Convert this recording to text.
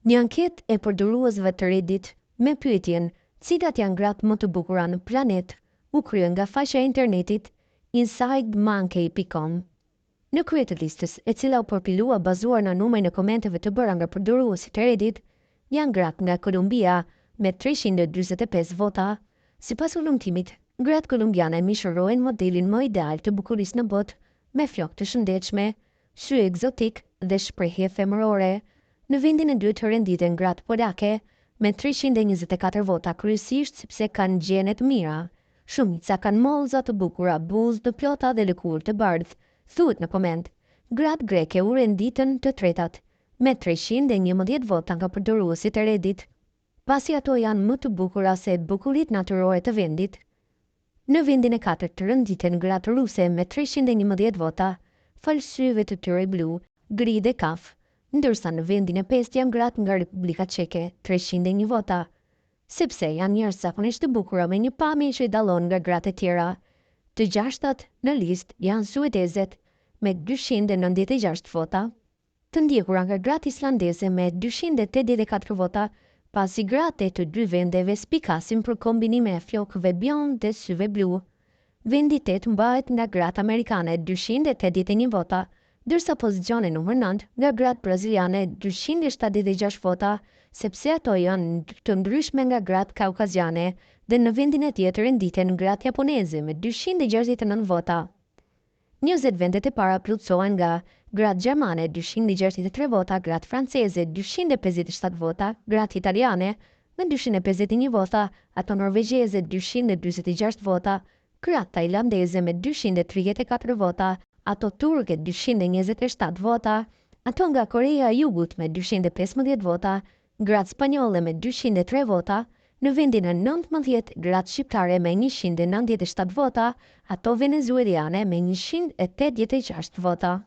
Një anket e përdoruesve të Reddit me pyetjen cilat janë gratë më të bukura në planet u krye nga faqja e internetit insidemonkey.com. Në krye të listës, e cila u përpilua bazuar në numrin e komenteve të bëra nga përdoruesit e Reddit, janë gratë nga Kolumbia me 345 vota. Sipas ullumtimit, gratë kolumbiane mishërojnë modelin më ideal të bukurisë në botë, me flokë të shëndetshme, sy egzotik dhe shprehje femërore. Në vendin e dytë renditen gratë polake me 324 vota, kryesisht sepse kanë gjene të mira. Shumica kanë mollëza të bukura, buzë të plota dhe lëkurë të bardhë. Thuhet në koment, gratë greke u renditën të tretat me 311 vota nga përdoruesit e Reddit, pasi ato janë më të bukura se bukurit natyrore të vendit. Në vendin e katërt renditen gratë ruse me 311 vota, falë syve të tyre blu, gri dhe kaf, ndërsa në vendin e pestë janë gratë nga Republika Çeke, 301 vota, sepse janë njerëz zakonisht të bukura me një pamje që i dallon nga gratë e tjera. Të gjashtat në listë janë suedezet me 296 vota, të ndjekura nga gratë islandeze me 284 vota, pasi gratë të dy vendeve spikasin për kombinime e flokëve bjond dhe syve blu. Vendi 8 mbahet nga gratë amerikane 281 vota, dërsa pozicioni numër 9 nga gratë braziliane 276 vota, sepse ato janë të ndryshme nga gratë kaukaziane, dhe në vendin e tjetër renditen gratë japoneze me 269 vota. 20 vendet e para plotësohen nga gratë gjermane 263 vota, gratë franceze 257 vota, gratë italiane me 251 vota, ato norvegjeze 246 vota, gratë tajlandeze me 234 vota, ato turke 227 vota, ato nga Korea e Jugut me 215 vota, gratë spanjolle me 203 vota, në vendin e 19 gratë shqiptare me 197 vota, ato venezueliane me 186 vota.